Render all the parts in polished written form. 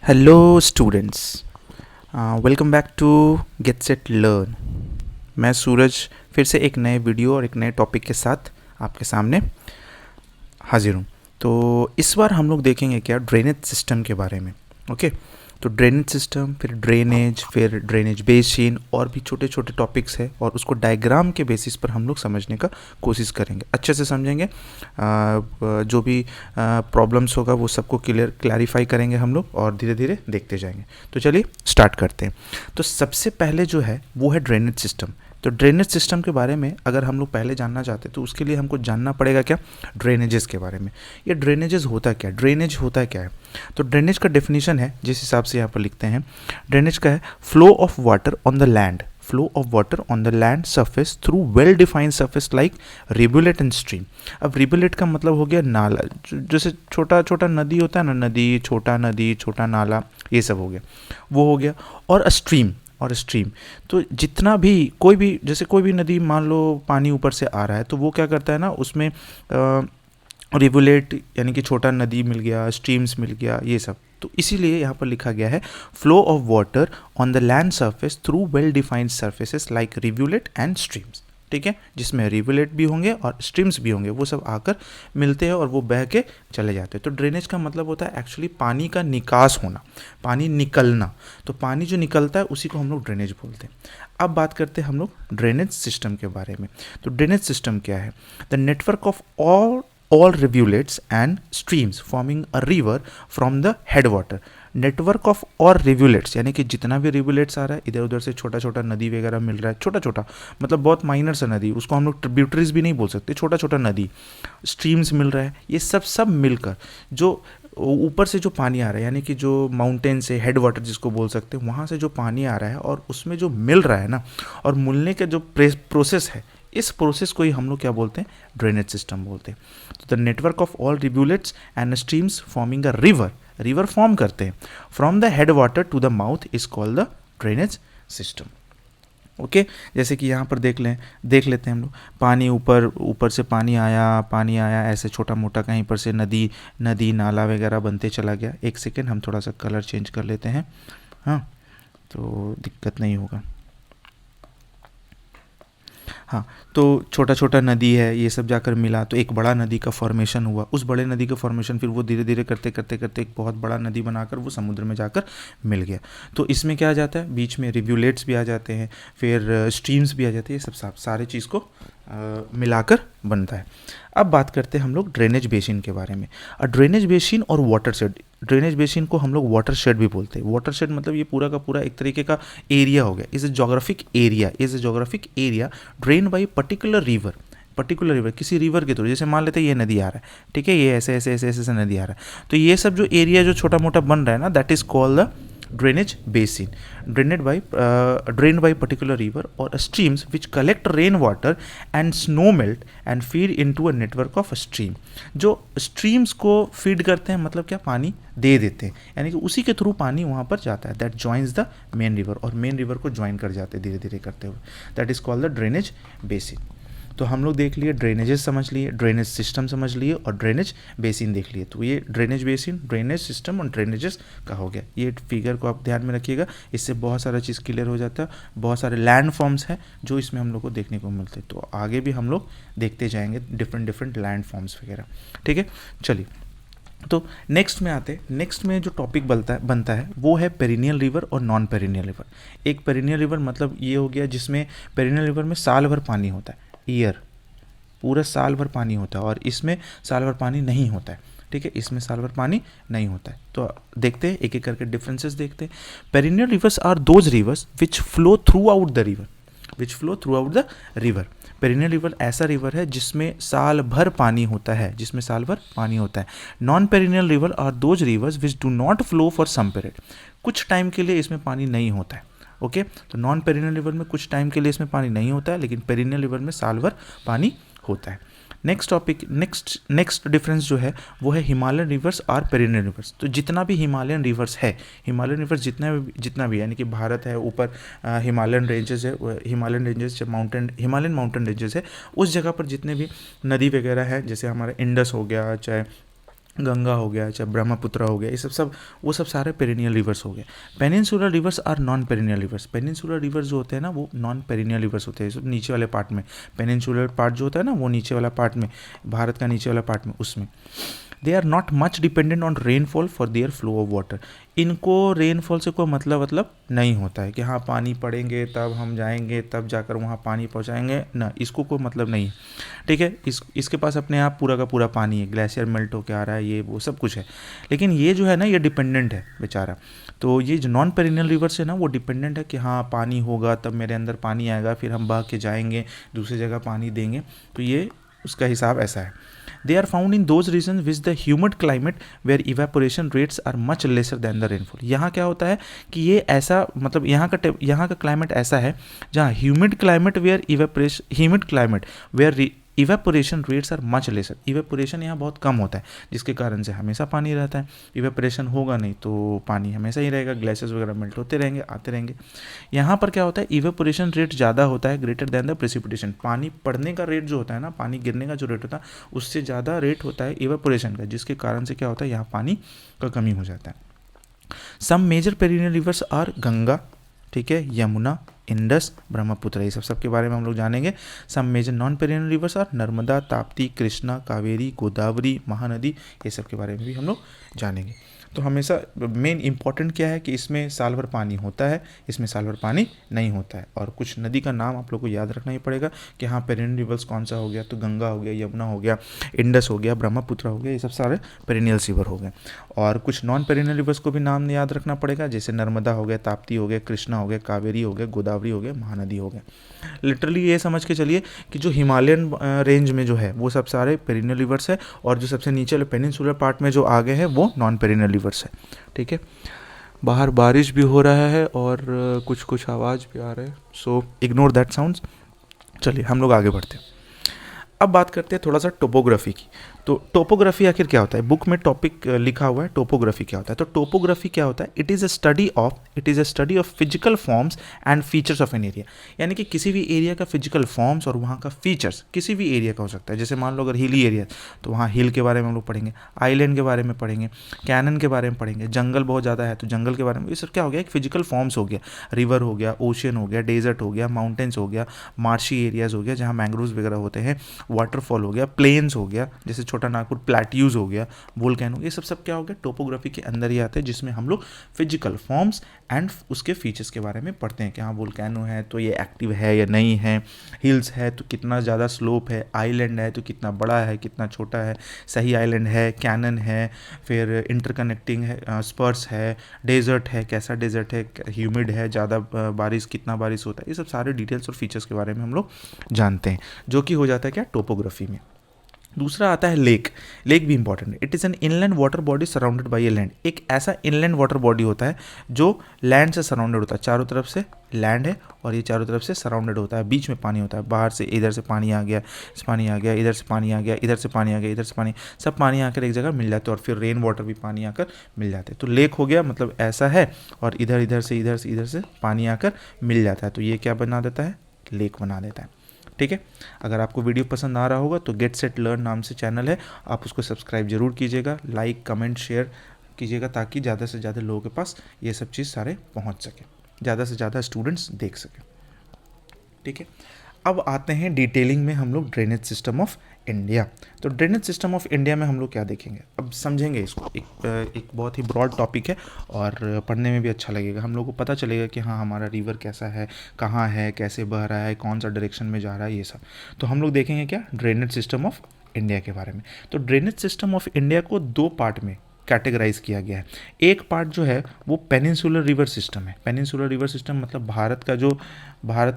Hello students, welcome back to get set learn. मैं सूरज फिर से एक नए वीडियो और एक नए टॉपिक के साथ आपके सामने हाजिर हूँ। तो इस बार हम लोग देखेंगे क्या ड्रेनेज सिस्टम के बारे में। ओके, तो ड्रेनेज सिस्टम, फिर ड्रेनेज बेसिन और भी छोटे छोटे टॉपिक्स है और उसको डायग्राम के बेसिस पर हम लोग समझने का कोशिश करेंगे, अच्छे से समझेंगे। जो भी प्रॉब्लम्स होगा वो सबको क्लैरिफाई करेंगे हम लोग और धीरे धीरे देखते जाएंगे। तो चलिए स्टार्ट करते हैं। तो सबसे पहले जो है वो है ड्रेनेज सिस्टम। तो ड्रेनेज सिस्टम के बारे में अगर हम लोग पहले जानना चाहते हैं तो उसके लिए हमको जानना पड़ेगा क्या, ड्रेनेजेस के बारे में। ये ड्रेनेजेस होता क्या, ड्रेनेज होता क्या है। तो ड्रेनेज का डेफिनेशन है जिस हिसाब से यहाँ पर लिखते हैं, ड्रेनेज का है flow of water on the land, flow of water on the land surface through well defined surface like rivulet and stream. अब रिबुलेट का मतलब हो गया नाला, जैसे छोटा छोटा नदी होता है ना, नदी छोटा नाला, ये सब हो गया, वो हो गया। और स्ट्रीम तो जितना भी कोई भी नदी, मान लो पानी ऊपर से आ रहा है तो वो क्या करता है ना, उसमें रिवुलेट यानी कि छोटा नदी मिल गया, स्ट्रीम्स मिल गया, ये सब। तो इसीलिए यहाँ पर लिखा गया है flow of water on the land surface through well defined surfaces like rivulet and streams. ठीक है, जिसमें रिवुलेट भी होंगे और स्ट्रीम्स भी होंगे, वो सब आकर मिलते हैं और वो बह के चले जाते हैं। तो ड्रेनेज का मतलब होता है एक्चुअली पानी का निकास होना, पानी निकलना। तो पानी जो निकलता है उसी को हम लोग ड्रेनेज बोलते हैं। अब बात करते हैं हम लोग ड्रेनेज सिस्टम के बारे में। तो ड्रेनेज सिस्टम क्या है? The network of all rivulets and streams forming a river from the headwater। Network of और रिव्यूलेट्स यानी कि जितना भी रिव्यूलेट्स आ रहा है, इधर उधर से छोटा छोटा नदी वगैरह मिल रहा है, छोटा छोटा मतलब बहुत माइनर सा नदी, उसको हम लोग ट्रिब्यूटरीज भी नहीं बोल सकते, छोटा छोटा नदी, स्ट्रीम्स मिल रहा है, ये सब मिलकर जो ऊपर से जो पानी आ रहा है, यानी कि जो माउंटेन से हेड वाटर जिसको बोल सकते हैं, वहाँ से जो पानी आ रहा है और उसमें जो मिल रहा है ना, और मिलने का जो प्रोसेस है, इस प्रोसेस को ही हम लोग क्या बोलते हैं, ड्रेनेज सिस्टम बोलते हैं। तो the network of all rivulets and streams forming a river form करते हैं from the head water to the mouth is called the drainage system. Okay, जैसे कि यहाँ पर देख लेते हैं हम लोग, पानी ऊपर से पानी आया ऐसे छोटा मोटा, कहीं पर से नदी नाला वगैरह बनते चला गया। एक सेकेंड, हम थोड़ा सा कलर चेंज कर लेते हैं, हाँ, तो दिक्कत नहीं होगा। हाँ, तो छोटा छोटा नदी है, ये सब जाकर मिला तो एक बड़ा नदी का फॉर्मेशन हुआ। उस बड़े नदी का फॉर्मेशन फिर वो धीरे धीरे करते करते करते एक बहुत बड़ा नदी बनाकर वो समुद्र में जाकर मिल गया। तो इसमें क्या आ जाता है, बीच में रिव्यूलेट्स भी आ जाते हैं, फिर स्ट्रीम्स भी आ जाते हैं, ये सब सारे चीज़ को मिलाकर बनता है। अब बात करते हैं हम लोग ड्रेनेज बेसिन के बारे में। ड्रेनेज बेसिन और वाटर शेड, ड्रेनेज बेसिन को हम लोग वाटर शेड भी बोलते हैं। वाटर शेड मतलब ये पूरा का पूरा एक तरीके का एरिया हो गया, is a geographic area drain by particular river, किसी रिवर के थ्रू। जैसे मान लेते हैं ये नदी आ रहा है, ठीक है, ये ऐसे नदी आ रहा है, तो ये सब जो एरिया जो छोटा मोटा बन रहा है ना, that is called the drainage basin, drained by particular river or streams which collect rain water and snow melt and feed into a network of stream। जो streams को feed करते हैं मतलब क्या, पानी दे देते हैं, यानी कि उसी के थ्रू पानी वहाँ पर जाता है, that joins the main river, और main river को join कर जाते हैं धीरे धीरे करते हुए, that is called the drainage basin। तो हम लोग देख लिए, ड्रेनेजेस समझ लिए, ड्रेनेज सिस्टम समझ लिए और ड्रेनेज बेसिन देख लिए। तो ये ड्रेनेज बेसिन, ड्रेनेज सिस्टम और ड्रेनेजेस का हो गया। ये फिगर को आप ध्यान में रखिएगा, इससे बहुत सारा चीज़ क्लियर हो जाता है। बहुत सारे लैंड फॉर्म्स हैं जो इसमें हम लोग को देखने को मिलते हैं, तो आगे भी हम लोग देखते जाएंगे डिफरेंट लैंड फॉर्म्स वगैरह। ठीक है, चलिए तो नेक्स्ट में जो टॉपिक बनता है वो है पेरिनियल रिवर और नॉन पेरिनियल रिवर। एक पेरिनियल रिवर मतलब ये हो गया जिसमें पेरिनियल रिवर में साल भर पानी होता है, पूरा साल भर पानी होता है, और इसमें साल भर पानी नहीं होता है। ठीक है, इसमें साल भर पानी नहीं होता है। तो देखते हैं एक एक करके डिफरेंसेस देखते हैं। Perennial rivers are those rivers which flow throughout the river. Perennial river ऐसा रिवर है जिसमें साल भर पानी होता है, non perennial river are those rivers which do not flow for some period. कुछ टाइम के लिए इसमें पानी नहीं होता है। ओके, तो नॉन पेरिनियल रिवर में कुछ टाइम के लिए इसमें पानी नहीं होता है, लेकिन पेरिनियल रिवर में साल भर पानी होता है। नेक्स्ट डिफरेंस जो है वो है हिमालयन रिवर्स और पेरिनियल रिवर्स। तो जितना भी हिमालयन रिवर्स जितना भी यानी कि भारत है, ऊपर Himalayan ranges Himalayan mountain ranges है, उस जगह पर जितने भी नदी वगैरह है, जैसे हमारा इंडस हो गया, चाहे गंगा हो गया, चाहे ब्रह्मपुत्र हो गया, ये सब वो सब सारे पेरिनियल रिवर्स हो गए। Peninsular rivers are non perennial rivers. Peninsular rivers जो होते हैं ना वो नॉन पेरिनियल रिवर्स होते हैं, सब नीचे वाले पार्ट में। पेनिनसुलर पार्ट जो होता है ना वो नीचे वाला पार्ट में, भारत का नीचे वाला पार्ट में, उसमें they are not much dependent on rainfall for their flow of water. इनको रेनफॉल से कोई मतलब नहीं होता है कि हाँ पानी पड़ेंगे तब हम जाएंगे तब जाकर वहाँ पानी पहुँचाएंगे ना, इसको कोई मतलब नहीं है। ठीक है, इसके पास अपने आप पूरा का पूरा पानी है, ग्लेशियर मेल्ट होकर आ रहा है, ये वो सब कुछ है। लेकिन ये जो है ना ये डिपेंडेंट है बेचारा। तो ये जो नॉन पेरिनियल रिवर्स है ना वो डिपेंडेंट है कि हाँ पानी होगा तब मेरे अंदर पानी आएगा, फिर हम बह के जाएंगे दूसरी जगह पानी देंगे। तो ये उसका हिसाब ऐसा है। They are found in those regions with the humid climate where evaporation rates are much lesser than the rainfall। यहाँ क्या होता है कि ये ऐसा मतलब यहाँ का क्लाइमेट ऐसा है जहाँ humid climate where evaporation rates are much lesser. Evaporation यहाँ बहुत कम होता है जिसके कारण से हमेशा पानी रहता है। इवेपोरेशन होगा नहीं तो पानी हमेशा ही रहेगा, ग्लेशियर्स वगैरह मेल्ट होते रहेंगे, आते रहेंगे। यहाँ पर क्या होता है, इवेपोरेशन रेट ज़्यादा होता है, ग्रेटर देन द प्रेसिपिटेशन। पानी पड़ने का रेट जो होता है ना, पानी गिरने का जो रेट होता है उससे ज़्यादा रेट होता है इवेपोरेशन का, जिसके कारण से क्या होता है यहाँ पानी का कमी हो जाता है। Some major perennial rivers are Ganga, ठीक है, यमुना, इंडस, ब्रह्मपुत्र, ये सब के बारे में हम लोग जानेंगे। Some major non perennial rivers are Narmada, Tapti, Krishna, Kaveri, Godavari, Mahanadi, ये सब के बारे में भी हम लोग जानेंगे। तो हमेशा मेन इंपॉर्टेंट क्या है कि इसमें साल भर पानी होता है, इसमें साल भर पानी नहीं होता है। और कुछ नदी का नाम आप लोग को याद रखना ही पड़ेगा कि हाँ पेरिनियल रिवर्स कौन सा हो गया, तो गंगा हो गया, यमुना हो गया, इंडस हो गया, ब्रह्मपुत्र हो गया, ये सब सारे पेरिनियल रिवर हो गए। और कुछ नॉन पेरिनियल रिवर्स को भी नाम याद रखना पड़ेगा, जैसे नर्मदा हो गया, ताप्ती हो गया, कृष्णा हो गया, कावेरी हो गया, गोदावरी हो गया, महानदी हो गया। लिटरली ये समझ के चलिए कि जो हिमालयन रेंज में जो है वो सब सारे पेरिनियल रिवर्स है, और जो सबसे नीचे वाले पेनिनसुलर पार्ट में जो आगे है वो नॉन पेरिनियल रिवर्स है। ठीक है, बाहर बारिश भी हो रहा है और कुछ कुछ आवाज़ भी आ रहा है, सो इग्नोर दैट साउंड्स। चलिए हम लोग आगे बढ़ते हैं। अब बात करते हैं थोड़ा सा टोपोग्राफी की। तो टोपोग्राफी आखिर क्या होता है, बुक में टॉपिक लिखा हुआ है टोपोग्राफी क्या होता है। तो टोपोग्राफी क्या होता है, it is a study of physical forms and features of an area. यानी कि किसी भी एरिया का फिजिकल फॉर्म्स और वहाँ का फीचर्स किसी भी एरिया का हो सकता है। जैसे मान लो अगर हिली एरिया तो वहाँ हिल के बारे में हम लोग पढ़ेंगे, आइलैंड के बारे में पढ़ेंगे, कैनन के बारे में पढ़ेंगे, जंगल बहुत ज़्यादा है तो जंगल के बारे में। ये सब क्या हो गया, एक फिजिकल फॉर्म्स हो गया, रिवर हो गया, ओशियन हो गया, डेजर्ट हो गया, माउंटेन्स हो गया, मार्शी एरियाज हो गया जहाँ मैंग्रोव्स वगैरह होते हैं, वाटरफॉल हो गया, प्लेन्स हो गया जैसे छोटा नागपुर, प्लेट्यूज हो गया, वोल्केनो, ये सब क्या हो गया टोपोग्राफी के अंदर ही आते हैं, जिसमें हम लोग फिजिकल फॉर्म्स एंड उसके फीचर्स के बारे में पढ़ते हैं कि हाँ वोल्केनो है तो ये एक्टिव है या नहीं है, हिल्स है तो कितना ज़्यादा स्लोप है, आइलैंड है तो कितना बड़ा है कितना छोटा है, सही आइलैंड है, कैनन है, फिर इंटरकनेक्टिंग है, स्पर्स है, डेजर्ट है कैसा डेजर्ट है, ह्यूमिड है, ज़्यादा बारिश कितना बारिश होता है, ये सब सारे डिटेल्स और फीचर्स के बारे में हम लोग जानते हैं, जो कि हो जाता है क्या टोपोग्राफी में। दूसरा आता है लेक। लेक भी इंपॉर्टेंट है। It is an inland water body surrounded by a land. एक ऐसा इनलैंड वाटर बॉडी होता है जो लैंड से सराउंडेड होता है, चारों तरफ से लैंड है और ये चारों तरफ से सराउंडेड होता है, बीच में पानी होता है, बाहर से इधर से पानी आ गया, पानी आ गया, इधर से पानी आ गया, इधर से पानी आ गया, इधर से पानी, सब पानी आकर एक जगह मिल जाते हैं और फिर रेन वाटर भी पानी आकर मिल जाते हैं। तो लेक हो गया मतलब ऐसा है और इधर इधर से पानी आकर मिल जाता है, तो ये क्या बना देता है, लेक बना देता है। ठीक है, अगर आपको वीडियो पसंद आ रहा होगा तो गेट सेट लर्न नाम से चैनल है, आप उसको सब्सक्राइब जरूर कीजिएगा, लाइक कमेंट शेयर कीजिएगा ताकि ज़्यादा से ज़्यादा लोगों के पास ये सब चीज़ सारे पहुंच सके, ज़्यादा से ज़्यादा स्टूडेंट्स देख सकें। ठीक है, अब आते हैं डिटेलिंग में हम लोग ड्रेनेज सिस्टम ऑफ इंडिया। तो ड्रेनेज सिस्टम ऑफ इंडिया में हम लोग क्या देखेंगे, अब समझेंगे इसको। एक बहुत ही ब्रॉड टॉपिक है और पढ़ने में भी अच्छा लगेगा, हम लोग को पता चलेगा कि हाँ हमारा रिवर कैसा है, कहाँ है, कैसे बह रहा है, कौन सा डायरेक्शन में जा रहा है, ये सब। तो हम लोग देखेंगे क्या ड्रेनेज सिस्टम ऑफ इंडिया के बारे में। तो ड्रेनेज सिस्टम ऑफ इंडिया को दो पार्ट में कैटेगराइज किया गया है। एक पार्ट जो है वो पेनिनसुलर रिवर सिस्टम है। पेनिनसुलर रिवर सिस्टम मतलब भारत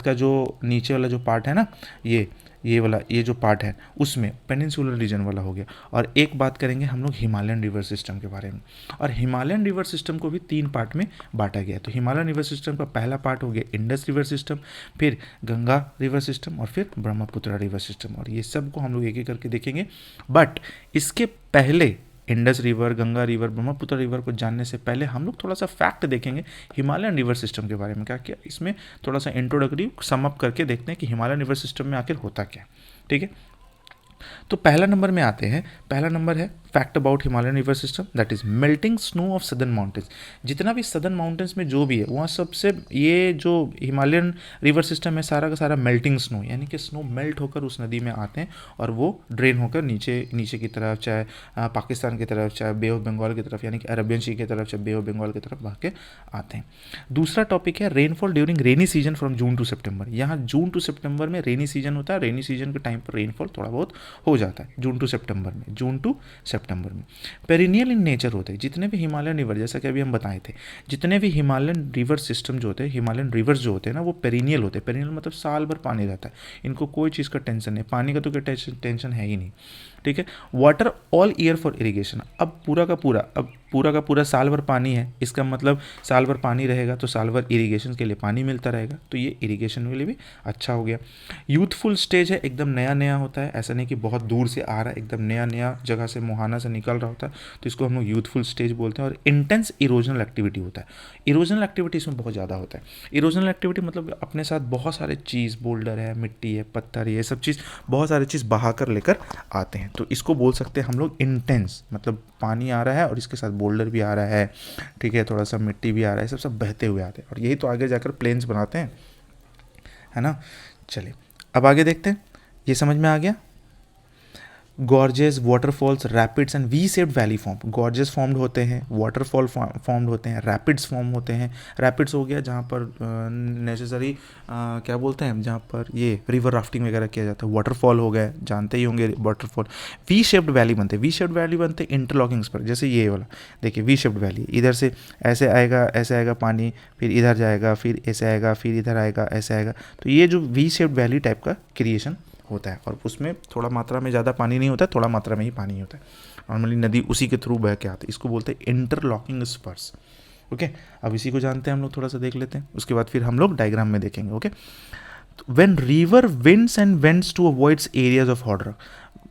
का जो नीचे वाला जो पार्ट है ना, ये जो पार्ट है उसमें पेनिनसुलर रीजन वाला हो गया। और एक बात करेंगे हम लोग हिमालयन रिवर सिस्टम के बारे में, और हिमालयन रिवर सिस्टम को भी 3 पार्ट में बांटा गया है। तो हिमालयन रिवर सिस्टम का पहला पार्ट हो गया इंडस रिवर सिस्टम, फिर गंगा रिवर सिस्टम और फिर ब्रह्मपुत्र रिवर सिस्टम, और ये सब को हम लोग एक एक करके देखेंगे। बट इसके पहले Indus river, Ganga river, Brahmaputra river को जानने से पहले हम लोग थोड़ा सा फैक्ट देखेंगे हिमालयन रिवर सिस्टम के बारे में। क्या क्या इसमें थोड़ा सा इंट्रोडक्टरी सम अप करके देखते हैं कि हिमालयन रिवर सिस्टम में आखिर होता क्या। ठीक है, तो पहला नंबर में आते हैं, पहला नंबर है fact about Himalayan river system, that is melting snow of southern mountains. जितना भी सदर्न माउंटेन्स में जो भी है वहाँ सबसे ये जो हिमालयन रिवर सिस्टम है सारा का सारा मेल्टिंग स्नो, यानी कि स्नो मेल्ट होकर उस नदी में आते हैं और वो ड्रेन होकर नीचे की तरफ, चाहे पाकिस्तान की तरफ, चाहे बे ऑफ बंगाल की तरफ, यानी कि अरबियन सी की तरफ, चाहे बे ऑफ बंगाल की तरफ बह के आते हैं। दूसरा टॉपिक है rainfall during rainy season from June to September. यहाँ जून टू सितंबर में रेनी सीजन होता है, रेनी सीजन के टाइम पर रेनफॉल थोड़ा बहुत हो जाता है जून टू सितंबर में। पेरिनियल इन नेचर होते हैं जितने भी हिमालयन रिवर, जैसा कि अभी हम बताए थे, जितने भी हिमालयन रिवर सिस्टम जो होते हैं, हिमालयन रिवर्स जो होते हैं ना, वो पेरिनियल होते हैं। पेरिनियल मतलब साल भर पानी रहता है, इनको कोई चीज़ का टेंशन नहीं, पानी का तो कोई टेंशन है ही नहीं, ठीक है। Water all year for irrigation, अब पूरा का पूरा साल भर पानी है, इसका मतलब साल भर पानी रहेगा तो साल भर इरिगेशन के लिए पानी मिलता रहेगा, तो ये इरिगेशन के लिए भी अच्छा हो गया। यूथफुल स्टेज है, एकदम नया होता है, ऐसा नहीं कि बहुत दूर से आ रहा है, एकदम नया जगह से मुहाना से निकल रहा होता है, तो इसको हम लोग यूथफुल स्टेज बोलते हैं। और इंटेंस इरोजनल एक्टिविटी होता है, इरोजनल एक्टिविटी इसमें बहुत ज़्यादा होता है। इरोजनल एक्टिविटी मतलब अपने साथ बहुत सारे चीज़, बोल्डर है, मिट्टी है, पत्थर, ये सब चीज़, बहुत सारे चीज़ बहा कर लेकर आते हैं, तो इसको बोल सकते हैं हम लोग इंटेंस, मतलब पानी आ रहा है और इसके साथ बोल्डर भी आ रहा है, ठीक है, थोड़ा सा मिट्टी भी आ रहा है, सब बहते हुए आते हैं, और यही तो आगे जाकर प्लेन्स बनाते हैं, है ना। चलिए अब आगे देखते हैं, ये समझ में आ गया। Gorges, waterfalls, rapids and V shaped valley form. Gorges formed होते हैं, वाटरफॉल फॉर्म्ड होते हैं, रैपिड्स फॉर्म होते हैं। रैपिड्स हो गया जहाँ पर नेसेसरी क्या बोलते हैं, जहाँ पर ये रिवर राफ्टिंग वगैरह किया जाता है। वाटरफॉल हो गए, जानते ही होंगे वाटरफॉल। वी शेप्ड वैली बनते हैं, वी शेप्ड वैली बनते हैं इंटरलॉकिंग्स पर, जैसे ये वाला देखिए वी शेप्ड वैली, इधर से ऐसे आएगा पानी, फिर इधर जाएगा, फिर ऐसे आएगा, फिर इधर आएगा, ऐसे आएगा, तो ये जो वी शेप्ड वैली टाइप का क्रिएशन होता है, और उसमें थोड़ा मात्रा में ज़्यादा पानी नहीं होता है, थोड़ा मात्रा में ही पानी होता है, नॉर्मली नदी उसी के थ्रू बह के आती है, इसको बोलते हैं इंटरलॉकिंग स्पर्स। ओके, अब इसी को जानते हैं हम लोग, थोड़ा सा देख लेते हैं, उसके बाद फिर हम लोग डायग्राम में देखेंगे। Okay, when river winds and went to avoids areas of hot rock,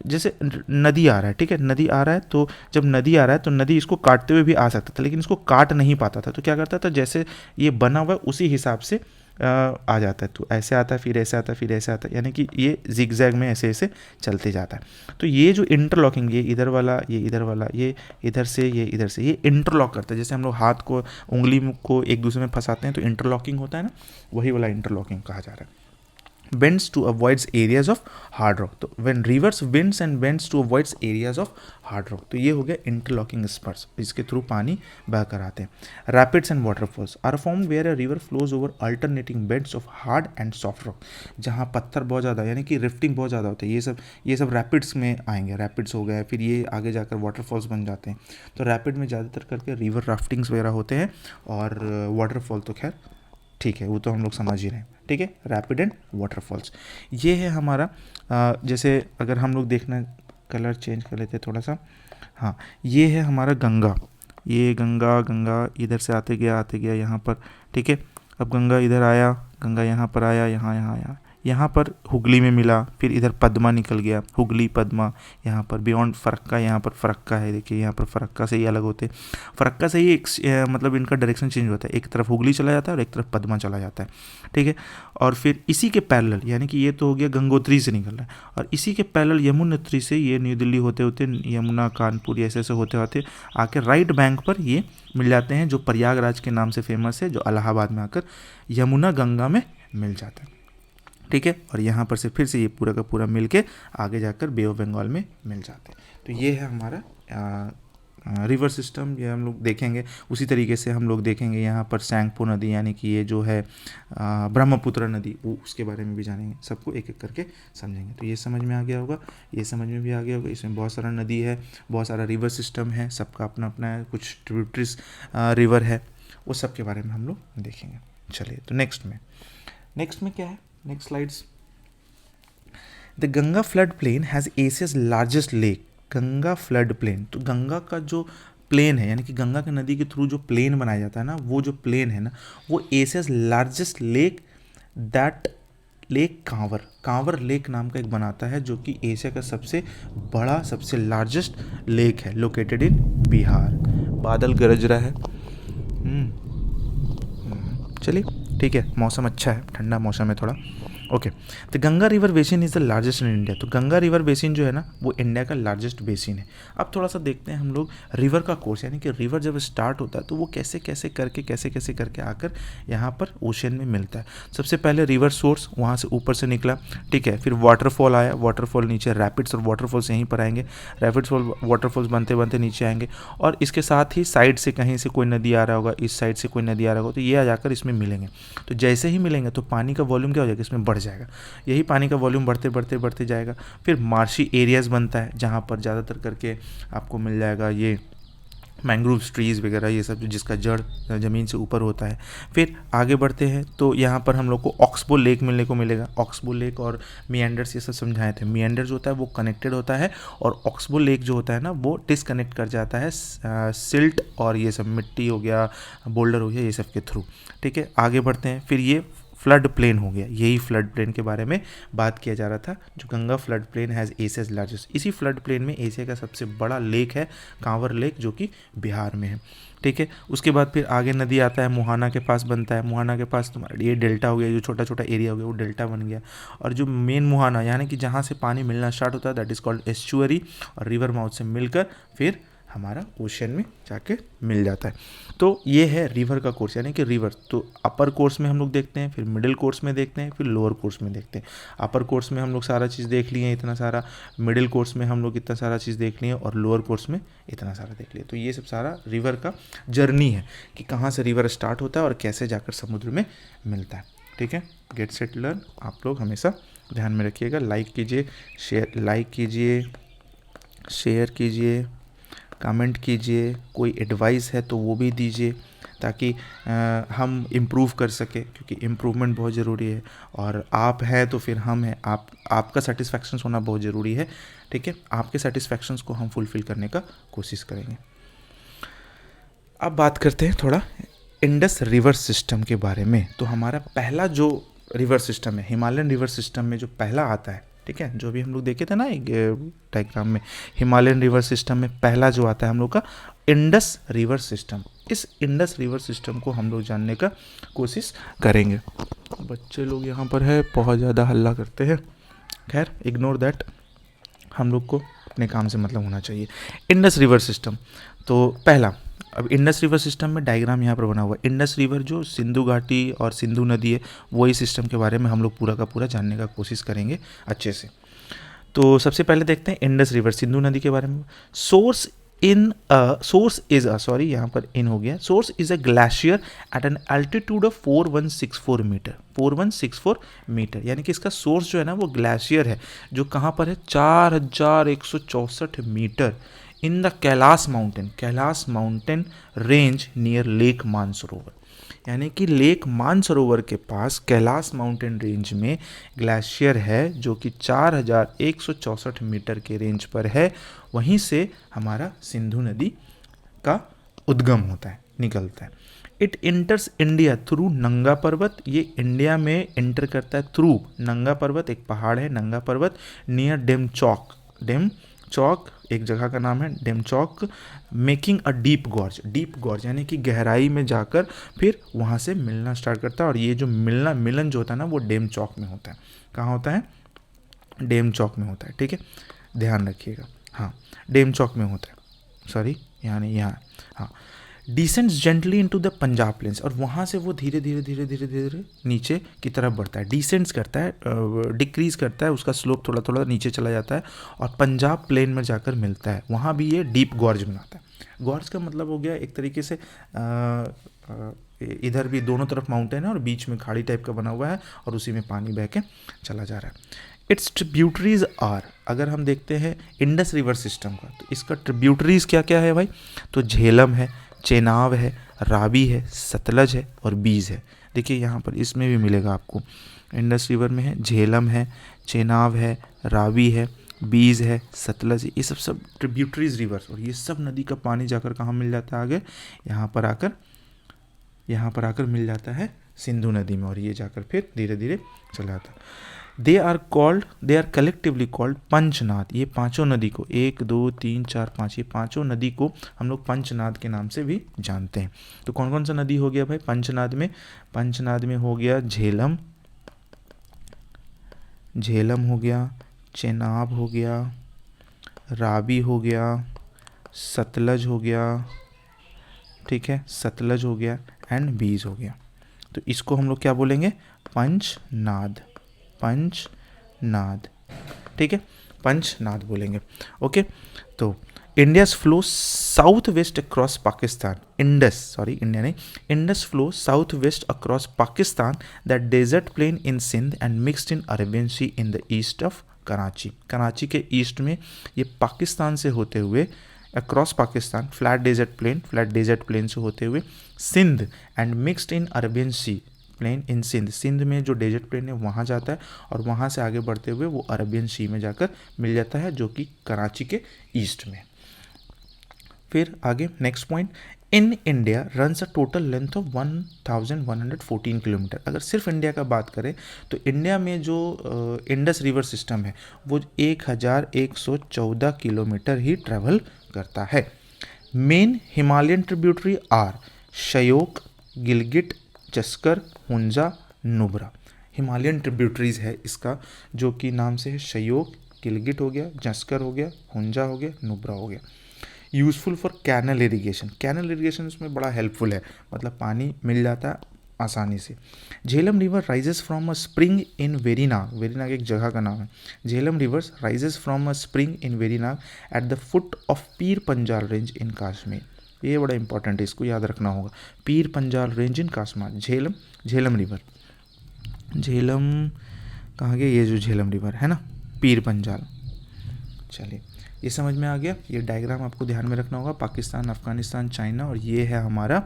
जैसे नदी आ रहा है, ठीक है, नदी आ रहा है, तो जब नदी आ रहा है तो नदी इसको काटते हुए भी आ सकता था, लेकिन इसको काट नहीं पाता था, तो क्या करता था, जैसे ये बना हुआ है उसी हिसाब से आ जाता है, तो ऐसे आता है, फिर ऐसे आता है, फिर ऐसे आता है, यानी कि ये जिगजैग में ऐसे ऐसे चलते जाता है। तो ये जो इंटरलॉकिंग, ये इधर वाला, ये इधर वाला, ये इधर से, ये इधर से, ये इंटरलॉक करता है, जैसे हम लोग हाथ को, उंगली को एक दूसरे में फंसाते हैं तो इंटरलॉकिंग होता है ना, वही वाला इंटरलॉकिंग कहा जा रहा है। bends to avoids areas of hard rock, तो when rivers winds and bends to avoids areas of hard rock, तो ये हो गया interlocking spurs, इसके थ्रू पानी बह कर आते हैं। rapids and waterfalls are formed where a river flows over alternating beds of hard and soft rock, जहाँ पत्थर बहुत ज़्यादा, यानी कि रिफ्टिंग बहुत ज़्यादा होता है, ये सब रैपिड्स में आएंगे, रैपिड्स हो गए, फिर ये आगे जाकर वाटरफॉल्स बन जाते हैं। तो रैपिड में ज़्यादातर करके रिवर राफ्टिंग्स वगैरह होते हैं, और वाटरफॉल तो खैर ठीक है, वो तो हम लोग समझ ही रहे हैं, ठीक है। रैपिड एंड वाटरफॉल्स, ये है हमारा जैसे अगर हम लोग देखना, कलर चेंज कर लेते हैं थोड़ा सा, हाँ, ये है हमारा गंगा, ये गंगा इधर से आते गया यहाँ पर, ठीक है। अब गंगा इधर आया, गंगा यहाँ पर आया, यहाँ पर हुगली में मिला, फिर इधर पद्मा निकल गया, हुगली पद्मा, यहाँ पर बियॉन्ड फरक्का, यहाँ पर फरक्का है, देखिए यहाँ पर फरक्का से ही अलग होते हैं, फरक्का से ही मतलब इनका डायरेक्शन चेंज होता है, एक तरफ हुगली चला जाता है और एक तरफ पद्मा चला जाता है, ठीक है। और फिर इसी के पैरेलल, यानी कि ये तो हो गया गंगोत्री से निकल रहा है, और इसी के पैरेलल यमुनोत्री से ये न्यू दिल्ली होते होते यमुना, कानपुर, ऐसे होते होते आके राइट बैंक पर ये मिल जाते हैं, जो प्रयागराज के नाम से फेमस है, जो इलाहाबाद में आकर यमुना गंगा में मिल जाता है, ठीक है। और यहाँ पर से फिर से ये पूरा का पूरा मिल के आगे जाकर बे ऑफ बंगाल में मिल जाते हैं। तो ये है हमारा रिवर सिस्टम, ये हम लोग देखेंगे। उसी तरीके से हम लोग देखेंगे यहाँ पर सैंगपो नदी, यानी कि ये जो है ब्रह्मपुत्र नदी, वो उसके बारे में भी जानेंगे, सबको एक एक करके समझेंगे। तो ये समझ में आ गया होगा, ये समझ में भी आ गया होगा, इसमें बहुत सारा नदी है, बहुत सारा रिवर सिस्टम है, सबका अपना अपना है, कुछ ट्रिब्यूटरीज रिवर है, वो सब के बारे में हम लोग देखेंगे। चलिए, तो नेक्स्ट में क्या है, next slides. The Ganga flood plain has Asia's largest lake. Ganga flood plain, तो गंगा का जो प्लेन है, यानी कि गंगा की नदी के थ्रू जो प्लेन बनाया जाता है ना, वो जो प्लेन है ना, वो Asia's largest lake, that lake Kanwar lake नाम का एक बनाता है, जो कि एशिया का सबसे बड़ा, सबसे लार्जेस्ट लेक है, लोकेटेड इन बिहार। बादल गरज रहा है, चलिए ठीक है, मौसम अच्छा है, ठंडा मौसम है थोड़ा, ओके, तो Ganga river basin is the largest in India. तो गंगा रिवर बेसिन जो है ना वो इंडिया का लार्जेस्ट बेसिन है। अब थोड़ा सा देखते हैं हम लोग रिवर का कोर्स, यानी कि रिवर जब स्टार्ट होता है तो वो कैसे कैसे करके आकर यहाँ पर ओशन में मिलता है। सबसे पहले रिवर सोर्स वहाँ से ऊपर से निकला, ठीक है, फिर वाटरफॉल आया, वाटरफॉल नीचे रैपिड्स, और वाटरफॉल्स यहीं पर आएंगे, रैपिड्स वाटरफॉल्स बनते बनते नीचे आएंगे, और इसके साथ ही साइड से कहीं से कोई नदी आ रहा होगा, इस साइड से कोई नदी आ रहा होगा, तो ये आ जाकर इसमें मिलेंगे। तो जैसे ही मिलेंगे तो पानी का वॉल्यूम क्या हो जाएगा, इसमें बढ़ जाएगा। यही पानी का वॉल्यूम बढ़ते जाएगा। फिर मार्शी एरियाज़ बनता है जहाँ पर ज़्यादातर करके आपको मिल जाएगा ये मैंग्रोव ट्रीज़ वगैरह, ये सब जिसका जड़ ज़मीन से ऊपर होता है। फिर आगे बढ़ते हैं तो यहाँ पर हम लोग को ऑक्सबो लेक मिलने को मिलेगा। ऑक्सबो लेक और मिएंडर्स ये सब समझाए थे। मिएंडर जो होता है वो कनेक्टेड होता है, और ऑक्सबो लेक जो होता है ना वो डिसकनेक्ट कर जाता है सिल्ट और ये सब मिट्टी हो गया, बोल्डर हो गया, ये सब के थ्रू। ठीक है, आगे बढ़ते हैं। फिर ये फ्लड प्लेन हो गया, यही फ्लड प्लेन के बारे में बात किया जा रहा था, जो Ganga flood plain has Asia's largest. इसी फ्लड प्लेन में एशिया का सबसे बड़ा लेक है कांवर लेक, जो कि बिहार में है। ठीक है, उसके बाद फिर आगे नदी आता है, मुहाना के पास बनता है। मुहाना के पास तुम्हारा ये डेल्टा हो गया, जो छोटा छोटा एरिया हो गया वो डेल्टा बन गया। और जो मेन मुहाना यानी कि जहाँ से पानी मिलना स्टार्ट होता है दैट इज़ कॉल्ड एस्चुअरी, और रिवर माउथ से मिलकर फिर हमारा ओशन में जाके मिल जाता है। तो ये है रिवर का कोर्स, यानी कि रिवर। तो अपर कोर्स में हम लोग देखते हैं, फिर मिडिल कोर्स में देखते हैं, फिर लोअर कोर्स में देखते हैं। अपर कोर्स में हम लोग सारा चीज़ देख लिए इतना सारा, मिडिल कोर्स में हम लोग इतना सारा चीज़ देख लिए, और लोअर कोर्स में इतना सारा देख लिए। तो ये सब सारा रिवर का जर्नी है कि कहाँ से रिवर स्टार्ट होता है और कैसे जाकर समुद्र में मिलता है। ठीक है, गेट सेट लर्न आप लोग हमेशा ध्यान में रखिएगा। लाइक कीजिए, शेयर कीजिए, कमेंट कीजिए, कोई एडवाइस है तो वो भी दीजिए, ताकि हम इम्प्रूव कर सके, क्योंकि इम्प्रूवमेंट बहुत ज़रूरी है। और आप हैं तो फिर हम हैं, आपका सेटिस्फैक्शंस होना बहुत ज़रूरी है। ठीक है, आपके सेटिस्फैक्शंस को हम फुलफ़िल करने का कोशिश करेंगे। अब बात करते हैं थोड़ा इंडस रिवर सिस्टम के बारे में। तो हमारा पहला जो रिवर सिस्टम है, हिमालयन रिवर सिस्टम में जो पहला आता है, ठीक है, जो भी हम लोग देखे थे ना एक डायग्राम में, हिमालयन रिवर सिस्टम में पहला जो आता है हम लोग का इंडस रिवर सिस्टम। इस इंडस रिवर सिस्टम को हम लोग जानने का कोशिश करेंगे। बच्चे लोग यहाँ पर है, बहुत ज़्यादा हल्ला करते हैं, खैर इग्नोर दैट, हम लोग को अपने काम से मतलब होना चाहिए। इंडस रिवर सिस्टम तो पहला, अब इंडस रिवर सिस्टम में डायग्राम यहाँ पर बना हुआ है। इंडस रिवर जो सिंधु घाटी और सिंधु नदी है, वही सिस्टम के बारे में हम लोग पूरा का पूरा जानने का कोशिश करेंगे अच्छे से। तो सबसे पहले देखते हैं इंडस रिवर, सिंधु नदी के बारे में। सोर्स यहाँ पर इन हो गया। Source is a glacier at an altitude of 4164 metre, 4164 metre, यानी कि इसका सोर्स जो है ना वो ग्लेशियर है, जो कहाँ पर है, 4164 metre in the Kailash mountain range near lake Mansarovar. यानी कि लेक मानसरोवर के पास कैलाश माउंटेन रेंज में ग्लेशियर है, जो कि 4164 मीटर के रेंज पर है। वहीं से हमारा सिंधु नदी का उद्गम होता है, निकलता है। इट इंटर्स इंडिया थ्रू नंगा पर्वत, ये इंडिया में इंटर करता है थ्रू नंगा पर्वत, एक पहाड़ है नंगा पर्वत, नियर डेमचौक एक जगह का नाम है Demchok, making a deep gorge यानी कि गहराई में जाकर फिर वहाँ से मिलना स्टार्ट करता है। और ये जो मिलन जो होता है ना वो डेमचौक में होता है। कहाँ होता है, डेमचौक में होता है। ठीक है, ध्यान रखिएगा, हाँ डेमचौक में होता है, सॉरी यहाँ नहीं, यहाँ, हाँ। Descends gently into the Punjab plains, और वहाँ से वो धीरे धीरे नीचे की तरफ बढ़ता है, डिसेंड्स करता है, डिक्रीज करता है, उसका स्लोप थोड़ा थोड़ा नीचे चला जाता है और पंजाब प्लेन में जाकर मिलता है। वहाँ भी ये डीप गॉर्ज बनाता है। गॉर्ज का मतलब हो गया एक तरीके से इधर भी दोनों तरफ माउंटेन है और बीच में खाड़ी टाइप का बना हुआ है और उसी में पानी बह के चला जा रहा है। इट्स ट्रिब्यूटरीज आर, अगर हम देखते हैं इंडस रिवर सिस्टम का, तो इसका ट्रिब्यूटरीज क्या क्या है भाई, तो झेलम है, चेनाब है, रावी है, सतलज है और बीज है। देखिए यहाँ पर इसमें भी मिलेगा आपको, इंडस रिवर में है झेलम है, चेनाब है, रावी है, बीज है, सतलज है, ये सब ट्रिब्यूटरीज रिवर्स। और ये सब नदी का पानी जाकर कहाँ मिल जाता है, आगे यहाँ पर आकर मिल जाता है सिंधु नदी में, और ये जाकर फिर धीरे धीरे चला जाता है। They are collectively called Panchnad. ये पांचों नदी को, 1 2 3 4 5, ये पांचों नदी को हम लोग पंचनाद के नाम से भी जानते हैं। तो कौन कौन सा नदी हो गया भाई पंचनाद में हो गया झेलम, झेलम हो गया, चेनाब हो गया, रावी हो गया, सतलज हो गया, ठीक है, सतलज हो गया एंड बीज हो गया। तो इसको हम लोग क्या बोलेंगे, पंचनाद, पंचनाद, ठीक है, पंचनाद बोलेंगे। ओके, तो India's flow south west across Pakistan, Indus, sorry India नहीं, Indus flow south west across Pakistan, that desert plain in Sindh and mixed in Arabian sea in the east of Karachi. Karachi के ईस्ट में ये पाकिस्तान से होते हुए across Pakistan, flat desert plain से होते हुए Sindh and mixed in Arabian sea plain in Sindh, Sindh में जो डेजर्ट प्लेन है वहाँ जाता है और वहाँ से आगे बढ़ते हुए वो अरेबियन सी में जाकर मिल जाता है, जो कि कराची के ईस्ट में। फिर आगे next point, in India runs a total length of 1114 kilometre. अगर सिर्फ इंडिया का बात करें तो इंडिया में जो इंडस रिवर सिस्टम है वो 1114 किलोमीटर ही ट्रैवल करता है। Main Himalayan tributary are Shyok, Gilgit, Chaskar, Hunza, Nubra. Himalayan tributaries है इसका, जो कि नाम से है श्योक, गिलगिट हो गया, जस्कर हो गया, हुंजा हो गया, नुब्रा हो गया। Useful for canal irrigation, canal irrigation उसमें बड़ा हेल्पफुल है, मतलब पानी मिल जाता है आसानी से। Jhelum river rises from a spring in Verinag, Verinag एक जगह का नाम है। Jhelum reverse rises from a spring in Verinag at the foot of Pir Panjal range इन कश्मीर। ये बड़ा इंपॉर्टेंट है, इसको याद रखना होगा। पीर पंजाल रेंज इन कश्मीर, झेलम, झेलम रिवर, झेलम कहाँ गया, ये जो झेलम रिवर है ना, पीर पंजाल। चलिए ये समझ में आ गया। ये डायग्राम आपको ध्यान में रखना होगा, पाकिस्तान, अफगानिस्तान, चाइना, और ये है हमारा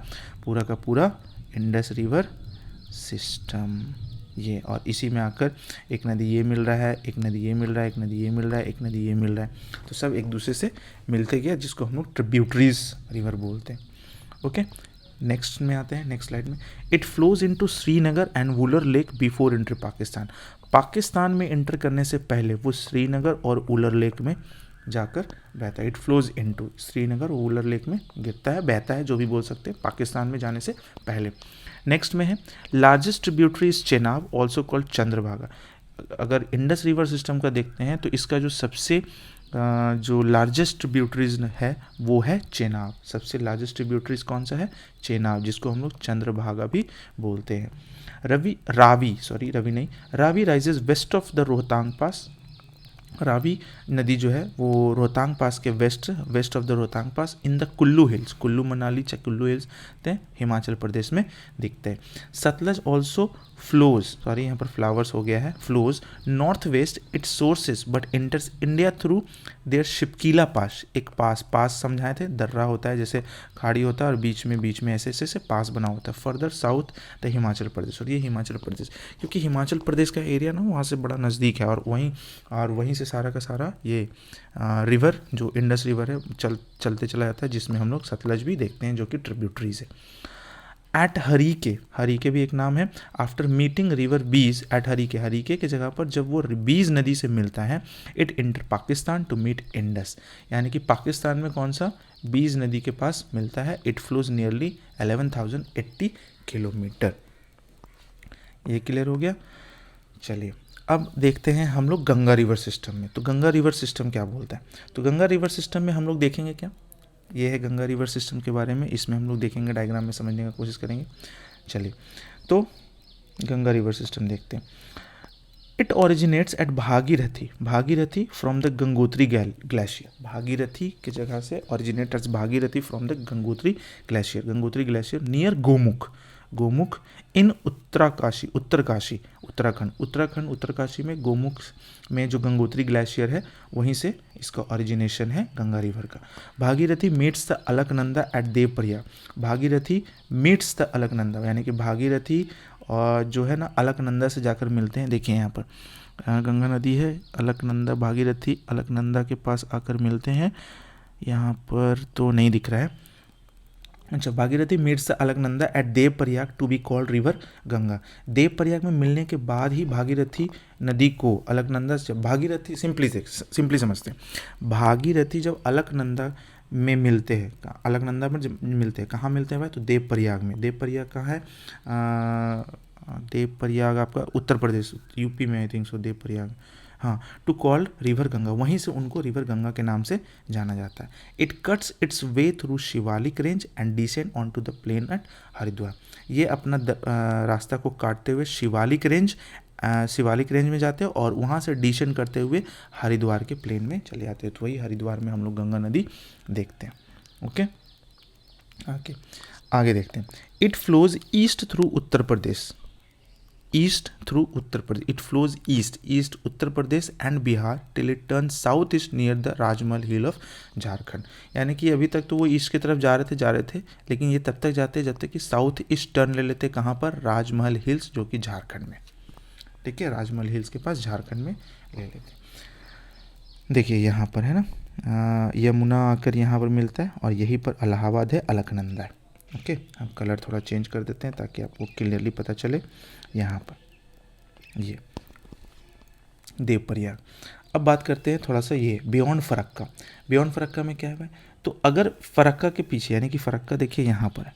पूरा का पूरा इंडस रिवर सिस्टम ये। और इसी में आकर एक नदी ये मिल रहा है, एक नदी ये मिल रहा है, एक नदी ये मिल रहा है, एक नदी ये मिल रहा है, तो सब एक दूसरे से मिलते गया, जिसको हम लोग ट्रिब्यूटरीज रिवर बोलते हैं। ओके, नेक्स्ट में आते हैं, नेक्स्ट स्लाइड में। It flows into Srinagar and Wular lake before enter Pakistan. Pakistan में एंटर करने से पहले वो श्रीनगर और वुलर लेक में जाकर बहता है। It flows into Srinagar, Wular lake में गिरता है, बहता है, जो भी बोल सकते हैं, पाकिस्तान में जाने से पहले। नेक्स्ट में है largest tributary is Chenab, also called Chandrabhaga. अगर इंडस रिवर सिस्टम का देखते हैं तो इसका जो सबसे जो लार्जेस्ट ट्रिब्यूटरीज है वो है चेनाब। सबसे लार्जेस्ट ट्रिब्यूटरीज कौन सा है, चेनाब, जिसको हम लोग चंद्रभागा भी बोलते हैं। Ravi rises west of the Rohtang pass. Ravi नदी जो है वो रोहतांग पास के west of the Rohtang pass in the Kullu hills, Kullu Manali चाहे कुल्लू हिल्स हिमाचल प्रदेश में दिखते हैं। सतलज ऑल्सो फ्लोज, सॉरी यहाँ पर फ्लावर्स हो गया है, flows north west its sources but enters India through there Shipki La pass. एक पास समझाए थे, दर्रा होता है जैसे खाड़ी होता है और बीच में ऐसे ऐसे पास बना होता है। Further south the Himachal Pradesh, और ये हिमाचल प्रदेश, क्योंकि हिमाचल प्रदेश का एरिया ना वहाँ से बड़ा नज़दीक है, और वहीं से सारा का सारा ये रिवर जो इंडस रिवर है चलते चला जाता है, जिसमें हम लोग सतलज भी देखते हैं जो कि ट्रिब्यूटरीज है। एट हरीके भी एक नाम है। आफ्टर मीटिंग रिवर बीज एट हरीके के जगह पर जब वो बीज नदी से मिलता है, it enter Pakistan to meet Indus, यानी कि पाकिस्तान में कौन सा, बीज नदी के पास मिलता है। It flows nearly 11,080 kilometre. ये क्लियर हो गया। चलिए अब देखते हैं हम लोग गंगा रिवर सिस्टम में। तो गंगा रिवर सिस्टम क्या बोलता है, तो गंगा रिवर सिस्टम में हम लोग देखेंगे क्या, ये है गंगा रिवर सिस्टम के बारे में, इसमें हम लोग देखेंगे, डायग्राम में समझने का कोशिश करेंगे। चलिए तो गंगा रिवर सिस्टम देखते हैं। It originates at Bhagirathi from the Gangotri glacier. Bhagirathi की जगह से originates Bhagirathi from the Gangotri glacier near Gomukh in Uttarkashi में गोमुख में जो गंगोत्री ग्लेशियर है वहीं से इसका ओरिजिनेशन है गंगा रिवर का। Bhagirathi meets the Alaknanda at Devprayag. Bhagirathi meets the Alaknanda, यानी कि भागीरथी और जो है ना अलकनंदा से जाकर मिलते हैं। देखिए यहाँ पर गंगा नदी है, अलकनंदा, भागीरथी अलकनंदा के पास आकर मिलते हैं। यहाँ पर तो नहीं दिख रहा है। अच्छा, Bhagirathi meets the Alaknanda at Devprayag to be called river Ganga. Devprayag में मिलने के बाद ही भागीरथी नदी को अलकनंदा से, भागीरथी सिंपली समझते हैं, भागीरथी जब अलकनंदा में मिलते हैं, अलकनंदा में जब मिलते हैं, कहाँ मिलते हैं भाई, तो देवप्रयाग में। देवप्रयाग कहाँ है, देव प्रयाग आपका उत्तर प्रदेश, यूपी में I think so Dev Prayag, हाँ, टू कॉल्ड रिवर गंगा, वहीं से उनको रिवर गंगा के नाम से जाना जाता है। It cuts its way through Shivalik range and descend on to the plain at Haridwar. ये अपना रास्ता को काटते हुए शिवालिक रेंज में जाते हैं और वहाँ से डिसेंड करते हुए हरिद्वार के प्लेन में चले जाते हैं। तो वही हरिद्वार में हम लोग गंगा नदी देखते हैं। ओके, आगे देखते हैं। It flows east through Uttar Pradesh, it flows east Uttar Pradesh and Bihar till it turn south east near the Rajmahal hill of Jharkhand. यानी कि अभी तक तो वो ईस्ट की तरफ जा रहे थे, लेकिन ये तब तक जाते जब तक कि साउथ ईस्ट टर्न ले लेते, कहाँ पर, राजमहल हिल्स, जो कि झारखंड में, ठीक है, राजमहल हिल्स के पास झारखंड में ले लेते। देखिए यहाँ पर है ना, यमुना आकर यहाँ पर मिलता है और यहीं पर इलाहाबाद है, अलकनंदा है। ओके, हम कलर थोड़ा चेंज कर देते हैं ताकि आपको क्लियरली पता चले। यहाँ पर ये देवप्रयाग। अब बात करते हैं थोड़ा सा ये बियॉन्ड फरक्का। बियॉन्ड फरक्का में क्या है भाई, तो अगर फरक्का के पीछे, यानी कि फरक्का देखिए यहाँ पर है,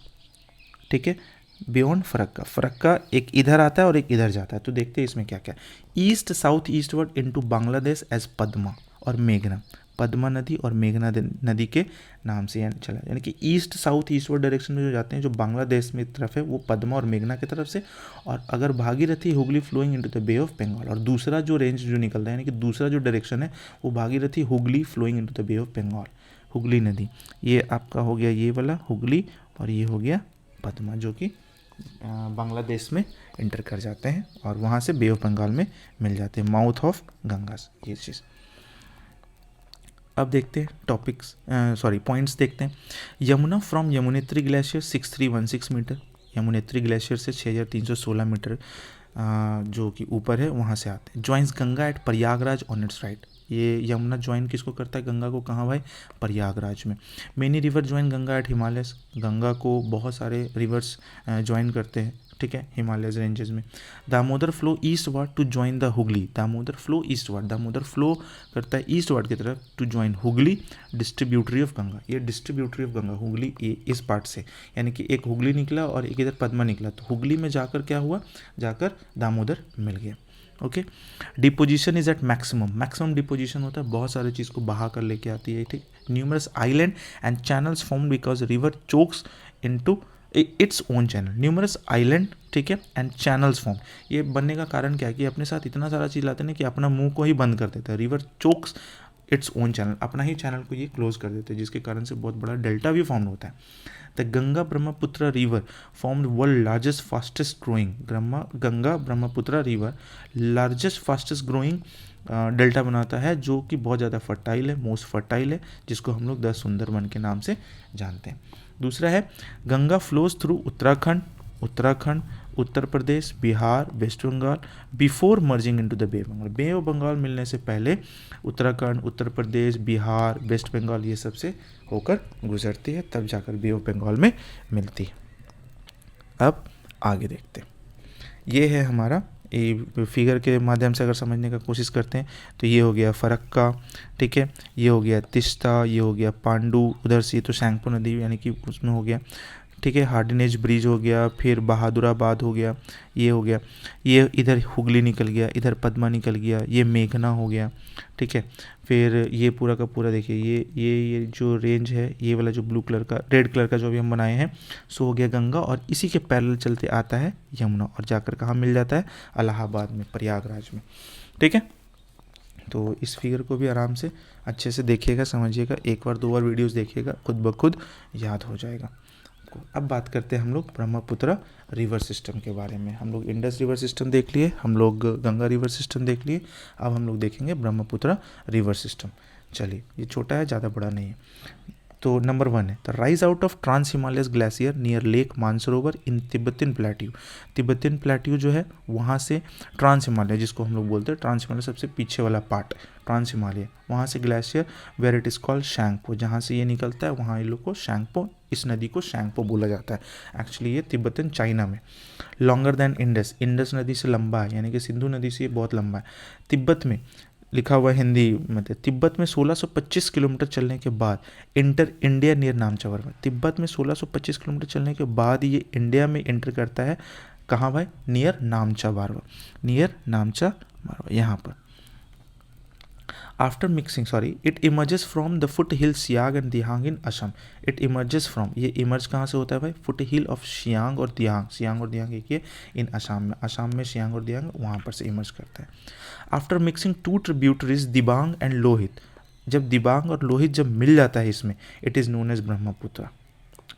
ठीक है, बियॉन्ड फरक्का एक इधर आता है और एक इधर जाता है। तो देखते हैं इसमें क्या क्या, east south eastward into Bangladesh as Padma और मेघना, पद्मा नदी और मेघना नदी के नाम से चला, यानी कि ईस्ट साउथ ईस्टवर्ड डायरेक्शन में जो जाते हैं, जो बांग्लादेश में तरफ है, वो पद्मा और मेघना की तरफ से। और अगर Bhagirathi Hooghly flowing into the bay of Bengal, और दूसरा जो रेंज जो निकलता है, यानी कि दूसरा जो डायरेक्शन है, वो Bhagirathi Hooghly flowing into the bay of Bengal, Hooghly नदी। ये आपका हो गया ये वाला हुगली, और ये हो गया पद्मा, जो कि बांग्लादेश में इंटर कर जाते हैं और वहाँ से बे ऑफ बंगाल में मिल जाते हैं, माउथ ऑफ गंगास, ये चीज़। अब देखते हैं पॉइंट्स देखते हैं। Yamuna from Yamunotri glacier 6316 metre, Yamunotri glacier से 6316 मीटर जो कि ऊपर है, वहाँ से आते हैं। Joins Ganga at Prayagraj on its right, ये यमुना ज्वाइन किसको करता है, गंगा को, कहाँ भाई, प्रयागराज में। Many river join Ganga at Himalayas, Ganga को बहुत सारे रिवर्स ज्वाइन करते हैं, ठीक है, हिमालयज रेंजेस में। Damodar flow eastward to join the Hooghly, Damodar flow eastward, Damodar flow करता है ईस्ट वर्ड की तरफ to join Hooghly, distributary of Ganga, ये डिस्ट्रीब्यूटरी ऑफ गंगा, हुगली ये इस पार्ट से, यानी कि एक हुगली निकला और एक इधर पद्मा निकला, तो हुगली में जाकर क्या हुआ, जाकर दामोदर मिल गया। Okay, deposition is at maximum deposition होता है, बहुत सारे चीज़ को बहा कर लेके आती है, ठीक। Numerous island and channels form because river chokes into its own channel, numerous island, ठीक है, एंड चैनल्स फॉर्म, ये बनने का कारण क्या है कि अपने साथ इतना सारा चीज़ लाते हैं कि अपना मुंह को ही बंद कर देता है। River chokes its own channel, अपना ही चैनल को ये क्लोज कर देते हैं, जिसके कारण से बहुत बड़ा डेल्टा भी फॉर्म होता है। The Ganga Brahmaputra river form world largest fastest growing, Ganga Brahmaputra river largest fastest growing delta बनाता है, जो कि बहुत ज़्यादा फर्टाइल है, मोस्ट फर्टाइल है, जिसको हम लोग 10 सुंदरबन के नाम से जानते हैं। दूसरा है Ganga flows through Uttarakhand, Uttar Pradesh, Bihar, West Bengal before merging into the bay of Bengal, bay of Bengal मिलने से पहले उत्तराखंड, उत्तर प्रदेश, बिहार, वेस्ट बंगाल ये सब से होकर गुजरती है, तब जाकर बे ऑफ बंगाल में मिलती है। अब आगे देखते हैं, ये है हमारा, ये फिगर के माध्यम से अगर समझने का कोशिश करते हैं तो ये हो गया फरक्का, ठीक है, ये हो गया तिस्ता, ये हो गया पांडु, उधर से तो सैंगपो नदी यानी कि उसमें हो गया, ठीक है, हार्डिनेज ब्रिज हो गया, फिर बहादुराबाद हो गया, ये हो गया, ये इधर हुगली निकल गया, इधर पद्मा निकल गया, ये मेघना हो गया, ठीक है, फिर ये पूरा का पूरा देखिए ये जो रेंज है, ये वाला जो ब्लू कलर का, रेड कलर का जो भी हम बनाए हैं, सो हो गया गंगा, और इसी के पैरेलल चलते आता है यमुना और जाकर कहाँ मिल जाता है, इलाहाबाद में, प्रयागराज में, ठीक है। तो इस फिगर को भी आराम से अच्छे से देखिएगा, समझिएगा, एक बार 2 बार वीडियोस देखिएगा, खुद ब खुद याद हो जाएगा। अब बात करते हैं हम लोग ब्रह्मपुत्र रिवर सिस्टम के बारे में। हम लोग इंडस रिवर सिस्टम देख लिए, हम लोग गंगा रिवर सिस्टम देख लिए, अब हम लोग देखेंगे ब्रह्मपुत्र रिवर सिस्टम। चलिए, ये छोटा है, ज़्यादा बड़ा नहीं है। तो नंबर 1 है the rise out of trans Himalayas glacier near lake Mansarovar in Tibetan plateau, Tibetan plateau जो है वहाँ से ट्रांस हिमालय, जिसको हम लोग बोलते हैं ट्रांस हिमालय, सबसे पीछे वाला पार्ट ट्रांस हिमालय, वहाँ से glacier where it is called Tsangpo, जहाँ से ये निकलता है वहाँ इन लोग को शैंगपो, इस नदी को शैंगपो बोला जाता है। एक्चुअली ये तिब्बतन चाइना में। लॉन्गर देन इंडस, इंडस नदी से लंबा है, यानी कि सिंधु नदी से ये बहुत लंबा है। तिब्बत में लिखा हुआ है हिंदी में, तिब्बत में 1625 किलोमीटर चलने के बाद इंटर इंडिया नियर नामचवर में, तिब्बत में 1625 किलोमीटर चलने के बाद ये इंडिया में इंटर करता है, कहाँ भाई? नियर नामचा बारवा, नियर नामचा बारवा, यहाँ पर। After mixing it emerges from the foothill Siang and Dihang in Assam. It emerges from, ये इमर्ज कहाँ से होता है भाई? फुट हिल ऑफ सियांग और दियांग, सियांग और दियांग एक ही इन असम में सियांग और दियांग वहाँ पर से इमर्ज करता है। After mixing two tributaries Dibang and Lohit, जब दिबांग और लोहित जब मिल जाता है इसमें, it is known as Brahmaputra.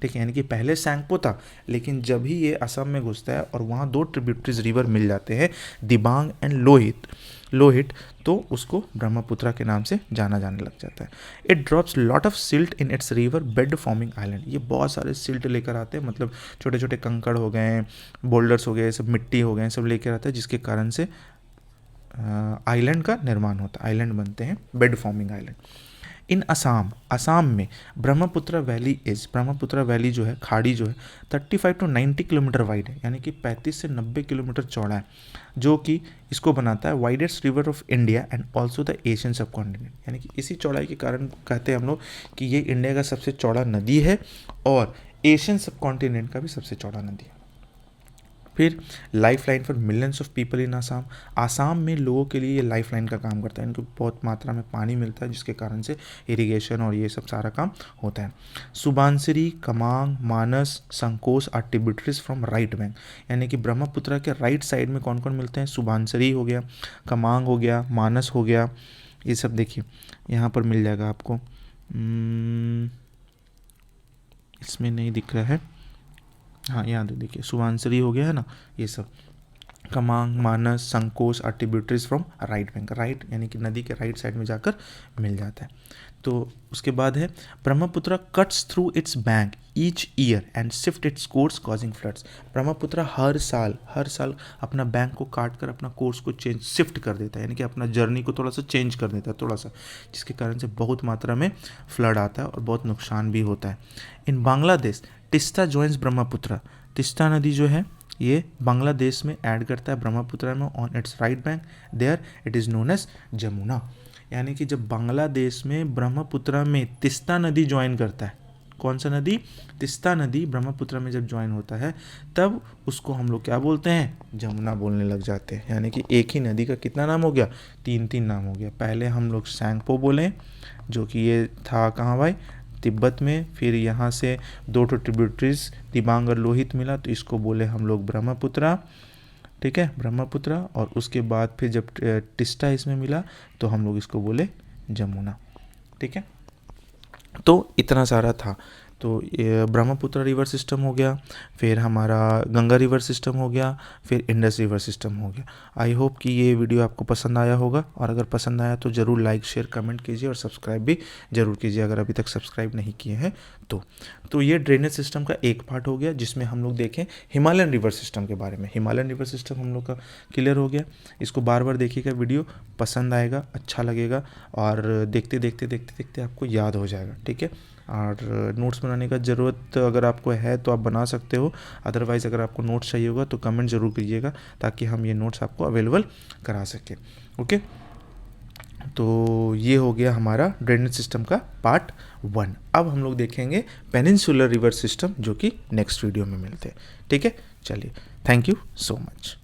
ठीक है, यानी कि पहले सैंगपो था, लेकिन जब ही ये असम में घुसता है और वहाँ दो ट्रिब्यूटरीज रिवर मिल जाते हैं, दिबांग एंड लोहित, तो उसको ब्रह्मपुत्र के नाम से जाना जाने लग जाता है। It drops lot of silt in its river bed forming island. ये बहुत सारे सिल्ट लेकर आते हैं, मतलब छोटे छोटे कंकड़ हो गए, बोल्डर्स हो गए, सब मिट्टी हो गए, सब लेकर आता है, जिसके कारण से आइलैंड का निर्माण होता है, आइलैंड बनते हैं, बेड फॉर्मिंग आइलैंड। इन असम में ब्रह्मपुत्र वैली जो है, खाड़ी जो है, 35 to 90 किलोमीटर वाइड है, यानी कि 35 से 90 किलोमीटर चौड़ा है, जो कि इसको बनाता है widest river of India and also the Asian सब कॉन्टिनेंट। यानी कि इसी चौड़ाई के कारण कहते हैं हम लोग कि ये इंडिया का सबसे चौड़ा नदी है और एशियन सब कॉन्टिनेंट का भी सबसे चौड़ा नदी है। फिर life line for millions of people in Assam. Assam में लोगों के लिए ये लाइफ लाइन का काम करता है, इनको बहुत मात्रा में पानी मिलता है, जिसके कारण से इरिगेशन और ये सब सारा काम होता है। Subansiri, Kameng, Manas, Sankosh are tributaries from right bank. यानी कि ब्रह्मपुत्र के राइट साइड में कौन कौन मिलते हैं? सुबानसिरी हो गया, कमांग हो गया, मानस हो गया, ये सब देखिए यहाँ पर मिल जाएगा आपको। इसमें नहीं दिख रहा है, हाँ यहाँ तो देखिए सुबानसिरी हो गया है ना, ये सब Kameng, Manas, Sankosh are tributaries from right bank. Right यानी कि नदी के राइट साइड में जाकर मिल जाता है। तो उसके बाद है Brahmaputra cuts through its bank each year and shift its course causing floods. Brahmaputra हर साल अपना बैंक को काट कर अपना कोर्स को शिफ्ट कर देता है, यानी कि अपना जर्नी को थोड़ा सा चेंज कर देता है थोड़ा सा, जिसके कारण से बहुत मात्रा में फ्लड आता है और बहुत नुकसान भी होता है। इन बांग्लादेश तिस्ता जॉइंस ब्रह्मपुत्र। तिस्ता नदी जो है ये बांग्लादेश में ऐड करता है ब्रह्मपुत्र में on its right bank, there it is known as Jamuna. यानी कि जब बांग्लादेश में ब्रह्मपुत्र में तिस्ता नदी ज्वाइन करता है, कौन सा नदी? तिस्ता नदी ब्रह्मपुत्र में जब ज्वाइन होता है तब उसको हम लोग क्या बोलते हैं? जमुना बोलने लग जाते हैं। यानी कि एक ही नदी का कितना नाम हो गया? तीन नाम हो गया। पहले हम लोग सैंगपो बोले, जो कि ये था कहाँ भाई? तिब्बत में। फिर यहाँ से दो ट्रिब्यूटरीज दिबांग और लोहित मिला, तो इसको बोले हम लोग ब्रह्मपुत्र। ठीक है, ब्रह्मपुत्र। और उसके बाद फिर जब टिस्टा इसमें मिला तो हम लोग इसको बोले जमुना। ठीक है, तो इतना सारा था। तो ब्रह्मपुत्र रिवर सिस्टम हो गया, फिर हमारा गंगा रिवर सिस्टम हो गया, फिर इंडस रिवर सिस्टम हो गया। आई होप कि ये वीडियो आपको पसंद आया होगा, और अगर पसंद आया तो ज़रूर लाइक, शेयर, कमेंट कीजिए और सब्सक्राइब भी ज़रूर कीजिए अगर अभी तक सब्सक्राइब नहीं किए हैं तो ये ड्रेनेज सिस्टम का एक पार्ट हो गया, जिसमें हम लोग देखें हिमालयन रिवर सिस्टम के बारे में। हिमालयन रिवर सिस्टम हम लोग का क्लियर हो गया। इसको बार बार देखिएगा, वीडियो पसंद आएगा, अच्छा लगेगा, और देखते देखते आपको याद हो जाएगा। ठीक है, और नोट्स बनाने का ज़रूरत अगर आपको है तो आप बना सकते हो, अदरवाइज़ अगर आपको नोट्स चाहिए होगा तो कमेंट ज़रूर कीजिएगा, ताकि हम ये नोट्स आपको अवेलेबल करा सकें। ओके, तो ये हो गया हमारा ड्रेनेज सिस्टम का पार्ट 1। अब हम लोग देखेंगे पेनिनसुलर रिवर सिस्टम, जो कि नेक्स्ट वीडियो में मिलते हैं। ठीक है, चलिए, थैंक यू सो मच।